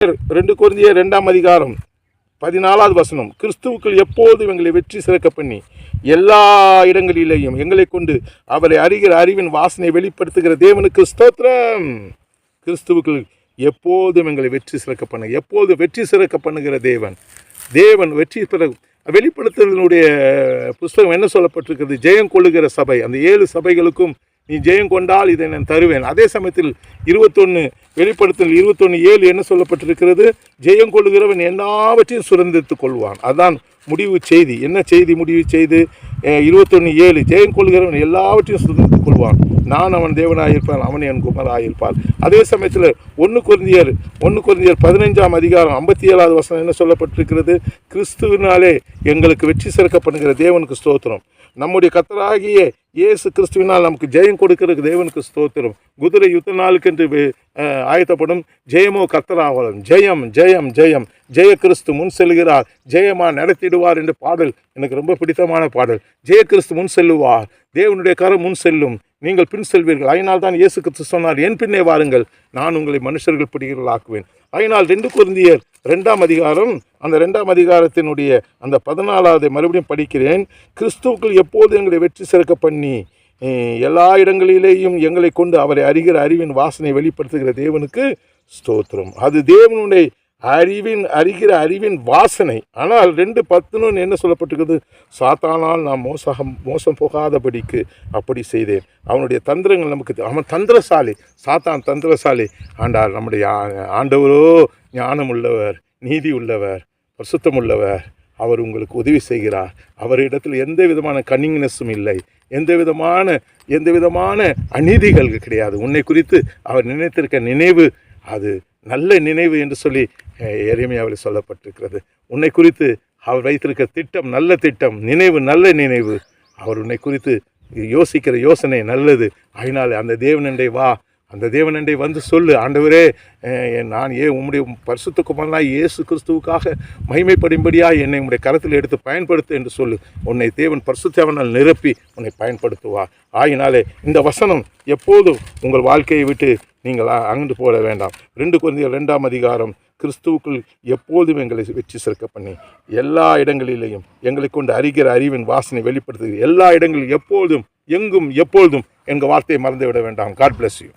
2 கொரிந்தியர் 2ஆம் அதிகாரம் 14வது வசனம். கிறிஸ்துவுக்குள் எப்போதும் எங்களை வெற்றி சிறக்க பண்ணி எல்லா இடங்களிலேயும் எங்களை கொண்டு அவரை அறிகிற அறிவின் வாசனை வெளிப்படுத்துகிற தேவனுக்கு ஸ்தோத்திரம். கிறிஸ்துவுக்குள் எப்போதும் எங்களை வெற்றி சிறக்க பண்ண, எப்போது வெற்றி சிறக்க பண்ணுகிற தேவன் வெற்றி வெளிப்படுத்துவதனுடைய புஸ்தகம் என்ன சொல்லப்பட்டிருக்கிறது? ஜெயம் கொள்ளுகிற சபை. அந்த 7 சபைகளுக்கும் நீ ஜெயம் கொண்டால் இதை நான் தருவேன். அதே சமயத்தில் 21 வெளிப்படுத்தல் 21:7 என்ன சொல்லப்பட்டிருக்கிறது? ஜெயம் கொள்ளுகிறவன் எல்லாவற்றையும் சுதந்திரித்துக் கொள்வான். அதான் முடிவு செய்தி. என்ன செய்தி முடிவு செய்து? 21:7 ஜெயம் கொள்ளுகிறவன் எல்லாவற்றையும் சுதந்திரித்துக் கொள்வான். நான் அவன் தேவனாயிருப்பான், அவன் என் குமாரனாயிருப்பான். அதே சமயத்தில் 1 கொரிந்தியர் 15ஆம் அதிகாரம் 57வது வசனம் என்ன சொல்லப்பட்டிருக்கிறது? கிறிஸ்துவினாலே எங்களுக்கு வெற்றி சிறக்கப்படுகிற தேவனுக்கு ஸ்தோத்திரம். நம்முடைய கர்த்தராகிய இயேசு கிறிஸ்துவினால் நமக்கு ஜெயம் கொடுக்கிற தேவனுக்கு ஸ்தோத்திரம். குதிரை யுத்த நாளுக்கு என்று ஆயத்தப்படும் ஜெயமோ கர்த்தராவலம். ஜெயம் ஜெயம் ஜெயம், ஜெய கிறிஸ்து முன் செல்கிறார், ஜெயமா நடத்திடுவார் என்ற பாடல் எனக்கு ரொம்ப பிடித்தமான பாடல். ஜெய கிறிஸ்து முன் செல்லுவார், தேவனுடைய கரம் முன் செல்லும், நீங்கள் பின் செல்வீர்கள். அதனால் தான் இயேசு கிறிஸ்து சொன்னார், என் பின்னே வாருங்கள், நான் உங்களை மனுஷர்கள் பிடிக்கிறவர்களாக்குவேன். அதனால் 2 கொரிந்தியர் 2ஆம் அதிகாரம், அந்த 2ஆம் அதிகாரத்தினுடைய அந்த 14வது மறுபடியும் படிக்கிறேன். கிறிஸ்துவுக்குள் எப்போது எங்களை வெற்றி சிறக்க பண்ணி எல்லா இடங்களிலேயும் எங்களை கொண்டு அவரை அறிகிற அறிவின் வாசனை வெளிப்படுத்துகிற தேவனுக்கு ஸ்தோத்திரம். அது தேவனுடைய அறிகிற அறிவின் வாசனை. ஆனால் 2:10 என்ன சொல்லப்பட்டிருக்கிறது? சாத்தானால் நாம் மோசம் போகாதபடிக்கு அப்படி செய்தேன். அவனுடைய தந்திரங்கள் நமக்கு, அவன் தந்திரசாலி, சாத்தான் தந்திரசாலி. ஆண்டார் நம்முடைய ஆண்டவரோ ஞானம் உள்ளவர், நீதி உள்ளவர், பரிசுத்தம் உள்ளவர். அவர் உங்களுக்கு உதவி செய்கிறார். அவரிடத்தில் எந்த விதமான கன்னிங்னஸும் இல்லை, எந்த விதமான அநீதிகள் கிடையாது. உன்னை குறித்து அவர் நினைத்திருக்க நினைவு அது நல்ல நினைவு என்று சொல்லி எரேமியாவில் சொல்லப்பட்டிருக்கிறது. உன்னை குறித்து அவர் வைத்திருக்க திட்டம் நல்ல திட்டம், நினைவு நல்ல நினைவு. அவர் உன்னை குறித்து யோசிக்கிற யோசனை நல்லது. அதனால் அந்த தேவனண்டை வா, அந்த தேவனண்டை வந்து சொல்லு, ஆண்டவரே நான் உம்முடைய பரிசுத்த குமாரனாய் இயேசு கிறிஸ்துவுக்காக மகிமைப்படும்படியாக என்னை உம்முடைய கரத்தில் எடுத்து பயன்படுத்து என்று சொல்லு. உன்னை தேவன் பரிசுத்தவனால் நிரப்பி உன்னை பயன்படுத்துவார். ஆகினாலே இந்த வசனம் எப்போதும் உங்கள் வாழ்க்கையை விட்டு நீங்கள் அகன்று போட வேண்டாம். 2 கொரிந்தியர் 2ஆம் அதிகாரம், கிறிஸ்துவுக்குள் எப்போதும் எங்களை வெற்றி சிறக்க பண்ணி எல்லா இடங்களிலேயும் எங்களை கொண்டு அறிகிற அறிவின் வாசனை வெளிப்படுத்துகிற எல்லா இடங்களிலும் எப்போதும் எங்கும் எப்பொழுதும் எங்கள் வார்த்தையை மறந்து விட வேண்டாம். God bless you.